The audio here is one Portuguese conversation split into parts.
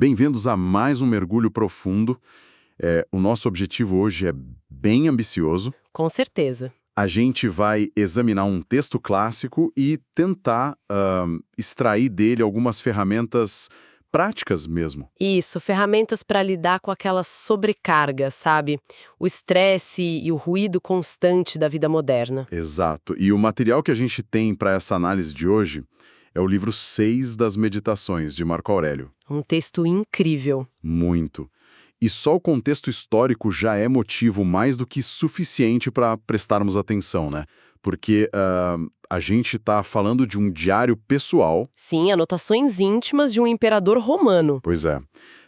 Bem-vindos a mais um mergulho profundo. O nosso objetivo hoje é bem ambicioso. Com certeza. A gente vai examinar um texto clássico e tentar extrair dele algumas ferramentas práticas mesmo. Isso, ferramentas para lidar com aquela sobrecarga, sabe? O estresse e o ruído constante da vida moderna. Exato. E o material que a gente tem para essa análise de hoje é o livro 6 das Meditações, de Marco Aurélio. Um texto incrível. Muito. E só o contexto histórico já é motivo mais do que suficiente para prestarmos atenção, né? Porque a gente está falando de um diário pessoal. Sim, anotações íntimas de um imperador romano. Pois é.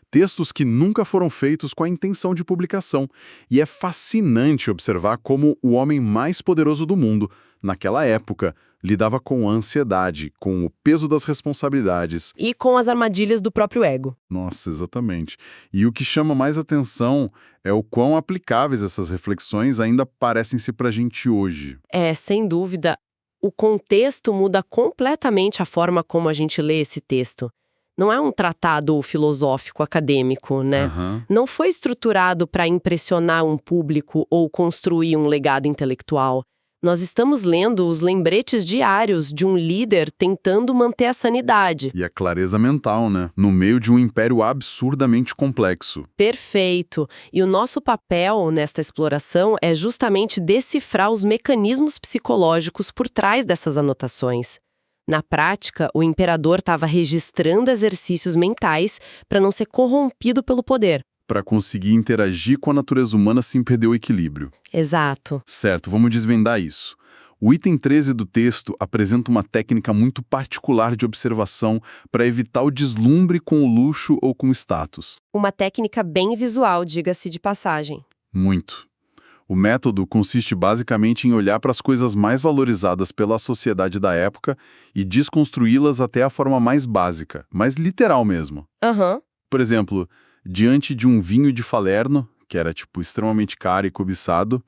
Textos que nunca foram feitos com a intenção de publicação. E é fascinante observar como o homem mais poderoso do mundo, naquela época, lidava com a ansiedade, com o peso das responsabilidades. E com as armadilhas do próprio ego. Nossa, exatamente. E o que chama mais atenção é o quão aplicáveis essas reflexões ainda parecem-se para a gente hoje. Sem dúvida, o contexto muda completamente a forma como a gente lê esse texto. Não é um tratado filosófico acadêmico, né? Aham. Não foi estruturado para impressionar um público ou construir um legado intelectual. Nós estamos lendo os lembretes diários de um líder tentando manter a sanidade. E a clareza mental, né? No meio de um império absurdamente complexo. Perfeito. E o nosso papel nesta exploração é justamente decifrar os mecanismos psicológicos por trás dessas anotações. Na prática, o imperador estava registrando exercícios mentais para não ser corrompido pelo poder. Para conseguir interagir com a natureza humana sem perder o equilíbrio. Exato. Certo, vamos desvendar isso. O item 13 do texto apresenta uma técnica muito particular de observação para evitar o deslumbre com o luxo ou com o status. Uma técnica bem visual, diga-se de passagem. Muito. O método consiste basicamente em olhar para as coisas mais valorizadas pela sociedade da época e desconstruí-las até a forma mais básica, mais literal mesmo. Aham. Por exemplo, diante de um vinho de Falerno, que era extremamente caro e cobiçado,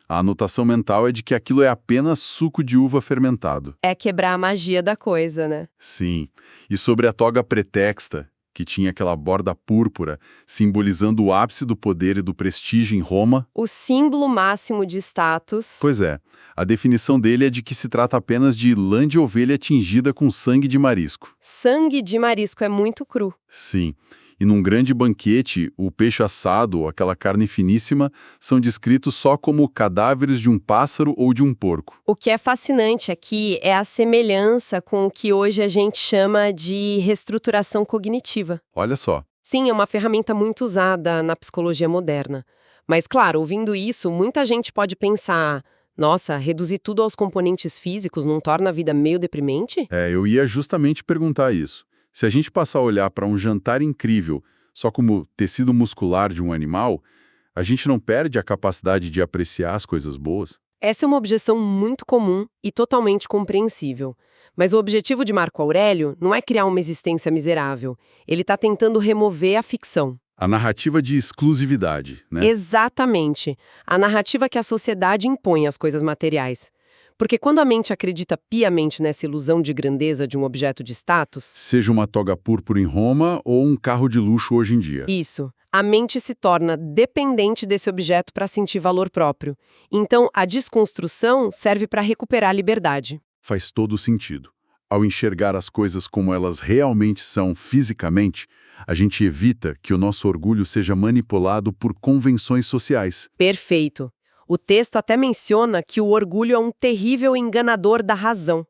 a anotação mental é de que aquilo é apenas suco de uva fermentado. É quebrar a magia da coisa, né? Sim. E sobre a toga pretexta, que tinha aquela borda púrpura, simbolizando o ápice do poder e do prestígio em Roma. O símbolo máximo de status. Pois é, a definição dele é de que se trata apenas de lã de ovelha tingida com sangue de marisco. Sangue de marisco é muito cru. Sim. E num grande banquete, o peixe assado ou aquela carne finíssima são descritos só como cadáveres de um pássaro ou de um porco. O que é fascinante aqui é a semelhança com o que hoje a gente chama de reestruturação cognitiva. Olha só. Sim, é uma ferramenta muito usada na psicologia moderna. Mas, claro, ouvindo isso, muita gente pode pensar: nossa, reduzir tudo aos componentes físicos não torna a vida meio deprimente? Eu ia justamente perguntar isso. Se a gente passar a olhar para um jantar incrível só como tecido muscular de um animal, a gente não perde a capacidade de apreciar as coisas boas? Essa é uma objeção muito comum e totalmente compreensível. Mas o objetivo de Marco Aurélio não é criar uma existência miserável. Ele está tentando remover a ficção. A narrativa de exclusividade, né? Exatamente. A narrativa que a sociedade impõe às coisas materiais. Porque quando a mente acredita piamente nessa ilusão de grandeza de um objeto de status... Seja uma toga púrpura em Roma ou um carro de luxo hoje em dia. Isso. A mente se torna dependente desse objeto para sentir valor próprio. Então, a desconstrução serve para recuperar a liberdade. Faz todo sentido. Ao enxergar as coisas como elas realmente são fisicamente, a gente evita que o nosso orgulho seja manipulado por convenções sociais. Perfeito. O texto até menciona que o orgulho é um terrível enganador da razão.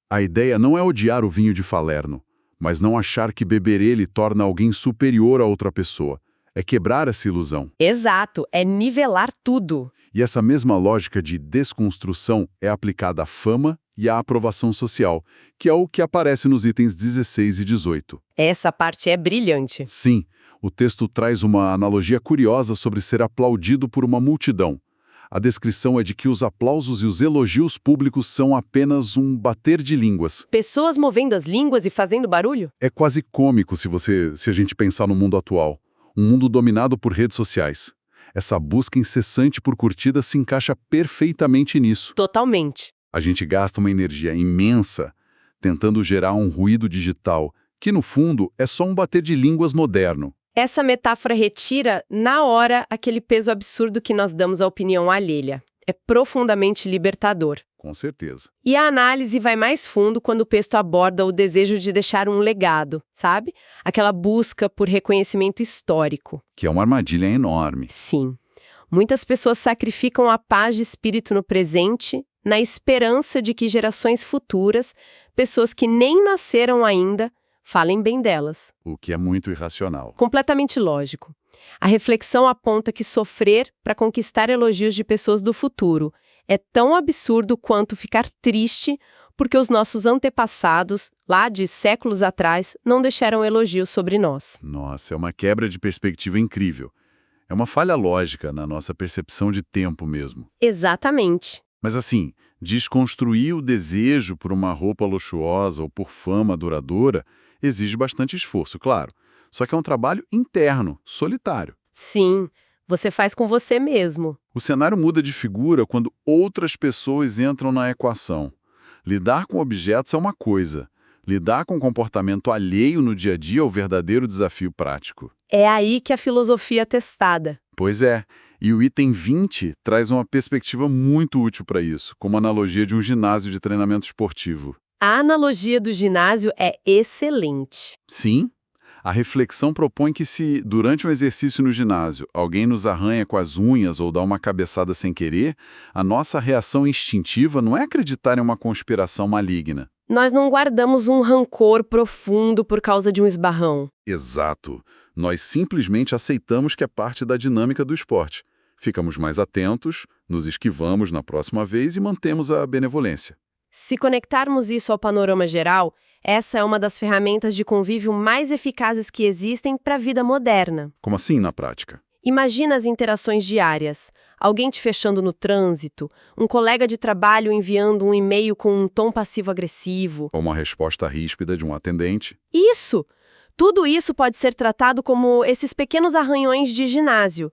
A ideia não é odiar o vinho de Falerno, mas não achar que beber ele torna alguém superior a outra pessoa. É quebrar essa ilusão. Exato, é nivelar tudo. E essa mesma lógica de desconstrução é aplicada à fama e à aprovação social, que é o que aparece nos itens 16 e 18. Essa parte é brilhante. Sim, o texto traz uma analogia curiosa sobre ser aplaudido por uma multidão. A descrição é de que os aplausos e os elogios públicos são apenas um bater de línguas. Pessoas movendo as línguas e fazendo barulho? É quase cômico se a gente pensar no mundo atual. Um mundo dominado por redes sociais. Essa busca incessante por curtidas se encaixa perfeitamente nisso. Totalmente. A gente gasta uma energia imensa tentando gerar um ruído digital que no fundo é só um bater de línguas moderno. Essa metáfora retira, na hora, aquele peso absurdo que nós damos à opinião alheia. É profundamente libertador. Com certeza. E a análise vai mais fundo quando o texto aborda o desejo de deixar um legado, sabe? Aquela busca por reconhecimento histórico. Que é uma armadilha enorme. Sim. Muitas pessoas sacrificam a paz de espírito no presente, na esperança de que gerações futuras, pessoas que nem nasceram ainda, falem bem delas. O que é muito irracional. Completamente lógico. A reflexão aponta que sofrer para conquistar elogios de pessoas do futuro é tão absurdo quanto ficar triste porque os nossos antepassados, lá de séculos atrás, não deixaram elogios sobre nós. Nossa, é uma quebra de perspectiva incrível. É uma falha lógica na nossa percepção de tempo mesmo. Exatamente. Mas assim, desconstruir o desejo por uma roupa luxuosa ou por fama duradoura exige bastante esforço, claro. Só que é um trabalho interno, solitário. Sim, você faz com você mesmo. O cenário muda de figura quando outras pessoas entram na equação. Lidar com objetos é uma coisa. Lidar com comportamento alheio no dia a dia é o verdadeiro desafio prático. É aí que a filosofia é testada. Pois é, e o item 20 traz uma perspectiva muito útil para isso, como analogia de um ginásio de treinamento esportivo. A analogia do ginásio é excelente. Sim, a reflexão propõe que se, durante um exercício no ginásio, alguém nos arranha com as unhas ou dá uma cabeçada sem querer, a nossa reação instintiva não é acreditar em uma conspiração maligna. Nós não guardamos um rancor profundo por causa de um esbarrão. Exato. Nós simplesmente aceitamos que é parte da dinâmica do esporte. Ficamos mais atentos, nos esquivamos na próxima vez e mantemos a benevolência. Se conectarmos isso ao panorama geral, essa é uma das ferramentas de convívio mais eficazes que existem para a vida moderna. Como assim na prática? Imagina as interações diárias. Alguém te fechando no trânsito, um colega de trabalho enviando um e-mail com um tom passivo-agressivo. Ou uma resposta ríspida de um atendente. Isso! Tudo isso pode ser tratado como esses pequenos arranhões de ginásio.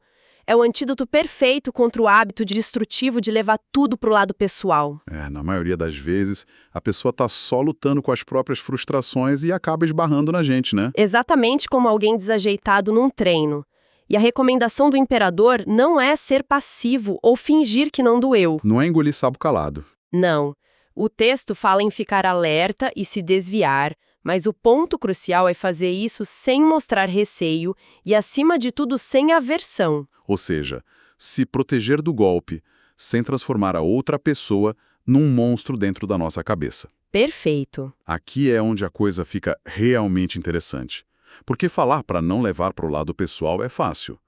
É o antídoto perfeito contra o hábito destrutivo de levar tudo para o lado pessoal. Na maioria das vezes, a pessoa está só lutando com as próprias frustrações e acaba esbarrando na gente, né? Exatamente como alguém desajeitado num treino. E a recomendação do imperador não é ser passivo ou fingir que não doeu. Não é engolir sapo calado. Não. O texto fala em ficar alerta e se desviar, mas o ponto crucial é fazer isso sem mostrar receio e, acima de tudo, sem aversão. Ou seja, se proteger do golpe, sem transformar a outra pessoa num monstro dentro da nossa cabeça. Perfeito. Aqui é onde a coisa fica realmente interessante. Porque falar para não levar para o lado pessoal é fácil.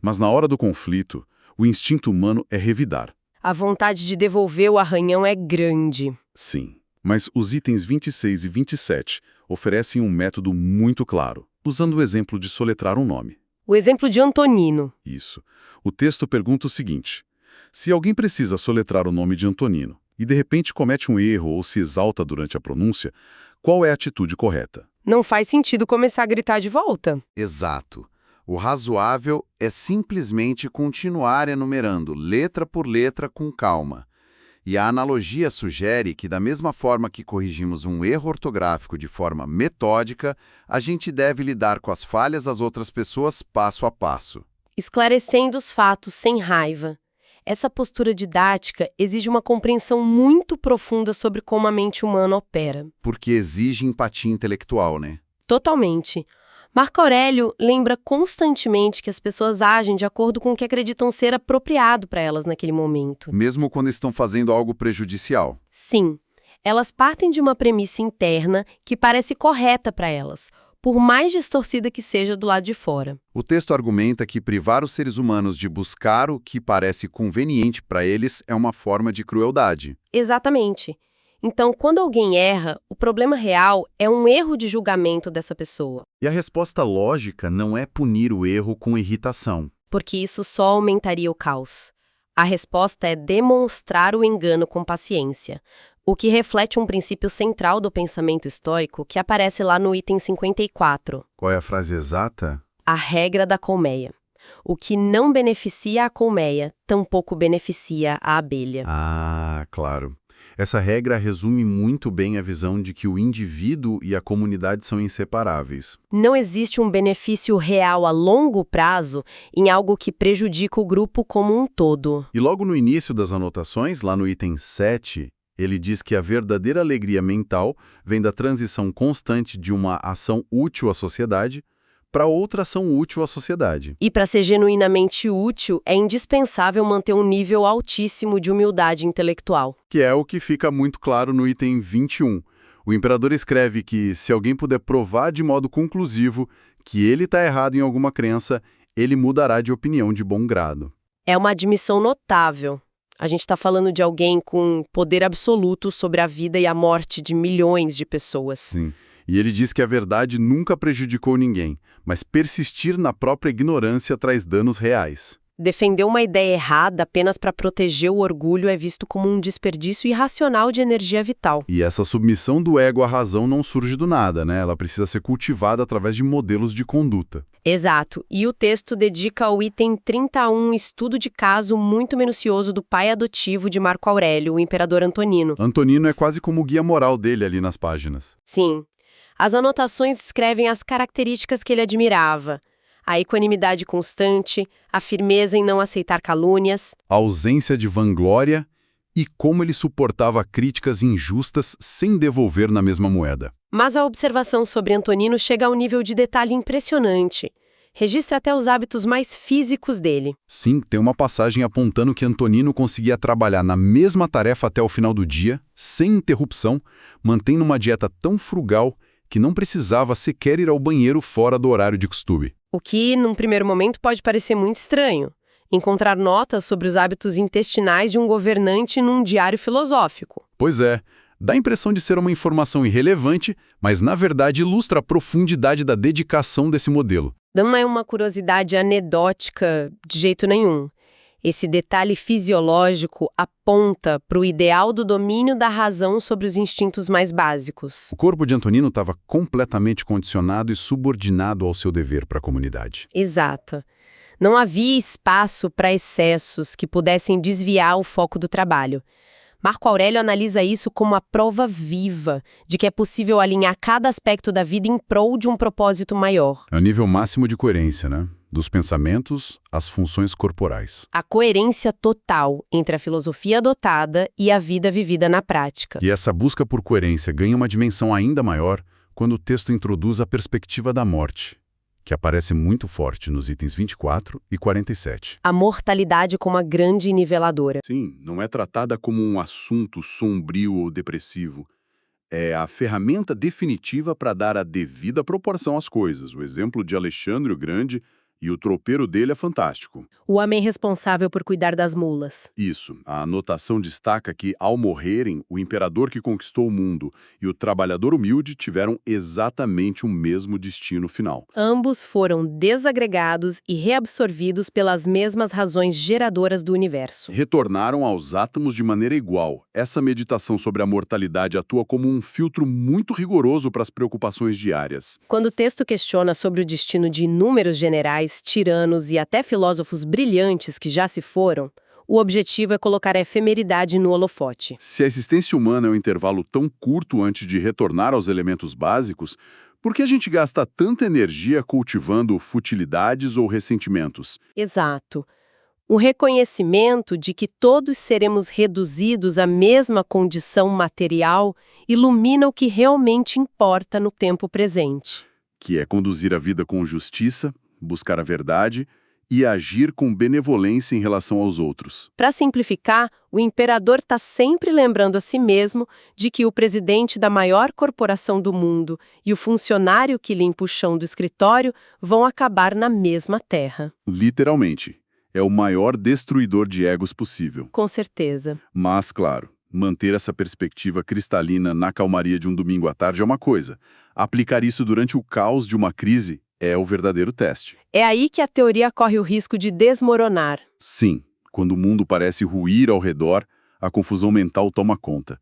Mas na hora do conflito, o instinto humano é revidar. A vontade de devolver o arranhão é grande. Sim, mas os itens 26 e 27 oferecem um método muito claro, usando o exemplo de soletrar um nome. O exemplo de Antonino. Isso. O texto pergunta o seguinte: se alguém precisa soletrar o nome de Antonino e de repente comete um erro ou se exalta durante a pronúncia, qual é a atitude correta? Não faz sentido começar a gritar de volta. Exato. O razoável é simplesmente continuar enumerando letra por letra com calma. E a analogia sugere que, da mesma forma que corrigimos um erro ortográfico de forma metódica, a gente deve lidar com as falhas das outras pessoas passo a passo. Esclarecendo os fatos sem raiva. Essa postura didática exige uma compreensão muito profunda sobre como a mente humana opera. Porque exige empatia intelectual, né? Totalmente. Marco Aurélio lembra constantemente que as pessoas agem de acordo com o que acreditam ser apropriado para elas naquele momento. Mesmo quando estão fazendo algo prejudicial. Sim, elas partem de uma premissa interna que parece correta para elas, por mais distorcida que seja do lado de fora. O texto argumenta que privar os seres humanos de buscar o que parece conveniente para eles é uma forma de crueldade. Exatamente. Então, quando alguém erra, o problema real é um erro de julgamento dessa pessoa. E a resposta lógica não é punir o erro com irritação. Porque isso só aumentaria o caos. A resposta é demonstrar o engano com paciência, o que reflete um princípio central do pensamento estoico que aparece lá no item 54. Qual é a frase exata? A regra da colmeia. O que não beneficia a colmeia, tampouco beneficia a abelha. Ah, claro. Essa regra resume muito bem a visão de que o indivíduo e a comunidade são inseparáveis. Não existe um benefício real a longo prazo em algo que prejudica o grupo como um todo. E logo no início das anotações, lá no item 7, ele diz que a verdadeira alegria mental vem da transição constante de uma ação útil à sociedade para outra ação útil à sociedade. E para ser genuinamente útil, é indispensável manter um nível altíssimo de humildade intelectual. Que é o que fica muito claro no item 21. O imperador escreve que, se alguém puder provar de modo conclusivo que ele está errado em alguma crença, ele mudará de opinião de bom grado. É uma admissão notável. A gente está falando de alguém com poder absoluto sobre a vida e a morte de milhões de pessoas. Sim. E ele diz que a verdade nunca prejudicou ninguém, mas persistir na própria ignorância traz danos reais. Defender uma ideia errada apenas para proteger o orgulho é visto como um desperdício irracional de energia vital. E essa submissão do ego à razão não surge do nada, né? Ela precisa ser cultivada através de modelos de conduta. Exato. E o texto dedica ao item 31 um estudo de caso muito minucioso do pai adotivo de Marco Aurélio, o imperador Antonino. Antonino é quase como o guia moral dele ali nas páginas. Sim. As anotações descrevem as características que ele admirava. A equanimidade constante, a firmeza em não aceitar calúnias, A ausência de vanglória e como ele suportava críticas injustas sem devolver na mesma moeda. mas a observação sobre Antonino chega a um nível de detalhe impressionante. Registra até os hábitos mais físicos dele. Sim, tem uma passagem apontando que Antonino conseguia trabalhar na mesma tarefa até o final do dia, sem interrupção, mantendo uma dieta tão frugal que não precisava sequer ir ao banheiro fora do horário de costume. O que, num primeiro momento, pode parecer muito estranho. Encontrar notas sobre os hábitos intestinais de um governante num diário filosófico. Pois é, dá a impressão de ser uma informação irrelevante, mas na verdade ilustra a profundidade da dedicação desse modelo. Não é uma curiosidade anedótica de jeito nenhum. Esse detalhe fisiológico aponta para o ideal do domínio da razão sobre os instintos mais básicos. O corpo de Antonino estava completamente condicionado e subordinado ao seu dever para a comunidade. Exato. Não havia espaço para excessos que pudessem desviar o foco do trabalho. Marco Aurélio analisa isso como a prova viva de que é possível alinhar cada aspecto da vida em prol de um propósito maior. É o nível máximo de coerência, né? Dos pensamentos às funções corporais. A coerência total entre a filosofia adotada e a vida vivida na prática. E essa busca por coerência ganha uma dimensão ainda maior quando o texto introduz a perspectiva da morte, que aparece muito forte nos itens 24 e 47. A mortalidade como a grande niveladora. Sim, não é tratada como um assunto sombrio ou depressivo. É a ferramenta definitiva para dar a devida proporção às coisas. O exemplo de Alexandre o Grande e o tropeiro dele é fantástico. O homem responsável por cuidar das mulas. Isso. A anotação destaca que, ao morrerem, o imperador que conquistou o mundo e o trabalhador humilde tiveram exatamente o mesmo destino final. Ambos foram desagregados e reabsorvidos pelas mesmas razões geradoras do universo. Retornaram aos átomos de maneira igual. Essa meditação sobre a mortalidade atua como um filtro muito rigoroso para as preocupações diárias. Quando o texto questiona sobre o destino de inúmeros generais, tiranos e até filósofos brilhantes que já se foram, o objetivo é colocar a efemeridade no holofote. Se a existência humana é um intervalo tão curto antes de retornar aos elementos básicos, por que a gente gasta tanta energia cultivando futilidades ou ressentimentos? Exato. O reconhecimento de que todos seremos reduzidos à mesma condição material ilumina o que realmente importa no tempo presente. Que é conduzir a vida com justiça, buscar a verdade e agir com benevolência em relação aos outros. Para simplificar, o imperador está sempre lembrando a si mesmo de que o presidente da maior corporação do mundo e o funcionário que limpa o chão do escritório vão acabar na mesma terra. Literalmente. É o maior destruidor de egos possível. Com certeza. Mas, claro, manter essa perspectiva cristalina na calmaria de um domingo à tarde é uma coisa. Aplicar isso durante o caos de uma crise é o verdadeiro teste. É aí que a teoria corre o risco de desmoronar. Sim, quando o mundo parece ruir ao redor, a confusão mental toma conta.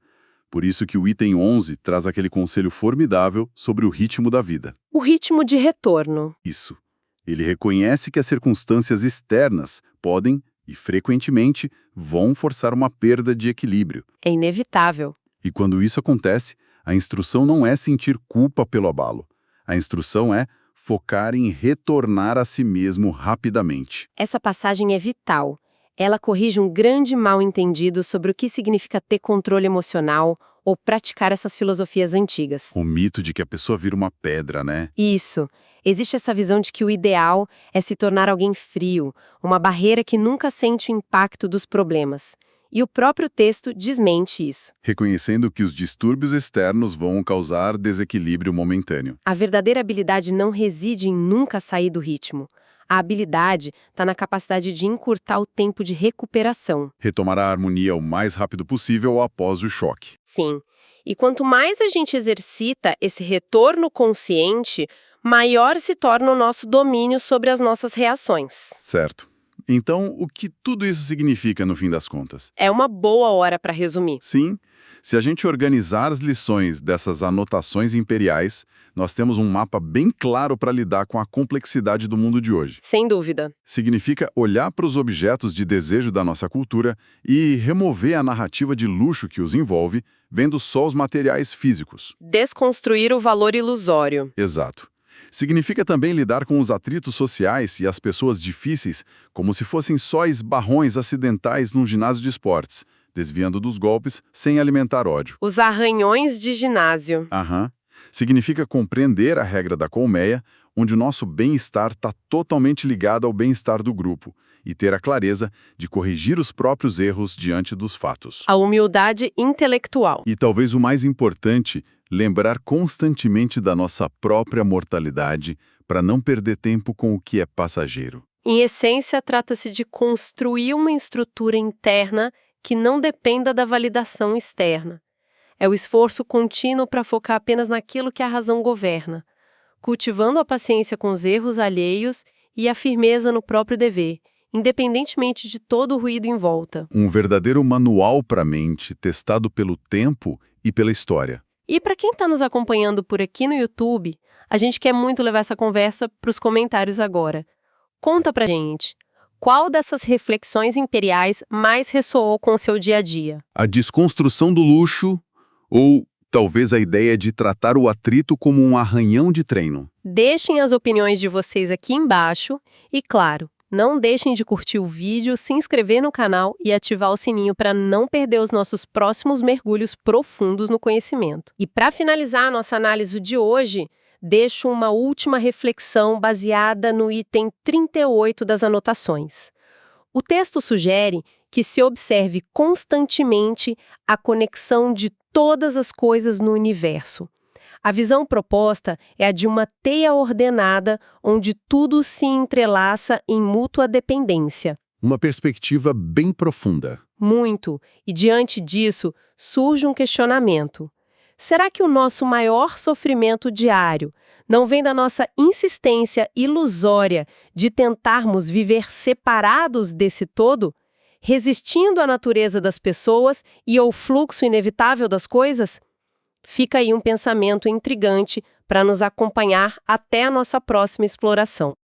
Por isso que o item 11 traz aquele conselho formidável sobre o ritmo da vida. O ritmo de retorno. Isso. Ele reconhece que as circunstâncias externas podem, e, frequentemente, vão forçar uma perda de equilíbrio. É inevitável. E quando isso acontece, a instrução não é sentir culpa pelo abalo. A instrução é focar em retornar a si mesmo rapidamente. Essa passagem é vital. Ela corrige um grande mal-entendido sobre o que significa ter controle emocional ou praticar essas filosofias antigas. O mito de que a pessoa vira uma pedra, né? Isso. Existe essa visão de que o ideal é se tornar alguém frio, uma barreira que nunca sente o impacto dos problemas. E o próprio texto desmente isso. Reconhecendo que os distúrbios externos vão causar desequilíbrio momentâneo. A verdadeira habilidade não reside em nunca sair do ritmo. A habilidade está na capacidade de encurtar o tempo de recuperação. Retomar a harmonia o mais rápido possível após o choque. Sim. E quanto mais a gente exercita esse retorno consciente, maior se torna o nosso domínio sobre as nossas reações. Certo. Então, o que tudo isso significa no fim das contas? É uma boa hora para resumir. Sim, se a gente organizar as lições dessas anotações imperiais, nós temos um mapa bem claro para lidar com a complexidade do mundo de hoje. Sem dúvida. Significa olhar para os objetos de desejo da nossa cultura e remover a narrativa de luxo que os envolve, vendo só os materiais físicos. Desconstruir o valor ilusório. Exato. Significa também lidar com os atritos sociais e as pessoas difíceis como se fossem só esbarrões acidentais num ginásio de esportes, desviando dos golpes sem alimentar ódio. Os arranhões de ginásio. Aham. Significa compreender a regra da colmeia, onde o nosso bem-estar está totalmente ligado ao bem-estar do grupo, e ter a clareza de corrigir os próprios erros diante dos fatos. A humildade intelectual. E talvez o mais importante, lembrar constantemente da nossa própria mortalidade para não perder tempo com o que é passageiro. Em essência, trata-se de construir uma estrutura interna que não dependa da validação externa. É o esforço contínuo para focar apenas naquilo que a razão governa, cultivando a paciência com os erros alheios e a firmeza no próprio dever, independentemente de todo o ruído em volta. Um verdadeiro manual para a mente, testado pelo tempo e pela história. E para quem está nos acompanhando por aqui no YouTube, a gente quer muito levar essa conversa para os comentários agora. Conta pra gente, qual dessas reflexões imperiais mais ressoou com o seu dia a dia? A desconstrução do luxo ou talvez a ideia de tratar o atrito como um arranhão de treino. Deixem as opiniões de vocês aqui embaixo e, claro, não deixem de curtir o vídeo, se inscrever no canal e ativar o sininho para não perder os nossos próximos mergulhos profundos no conhecimento. E para finalizar a nossa análise de hoje, deixo uma última reflexão baseada no item 38 das anotações. O texto sugere que se observe constantemente a conexão de todas as coisas no universo. A visão proposta é a de uma teia ordenada onde tudo se entrelaça em mútua dependência. Uma perspectiva bem profunda. Muito. E diante disso, surge um questionamento. Será que o nosso maior sofrimento diário não vem da nossa insistência ilusória de tentarmos viver separados desse todo, resistindo à natureza das pessoas e ao fluxo inevitável das coisas? Fica aí um pensamento intrigante para nos acompanhar até a nossa próxima exploração.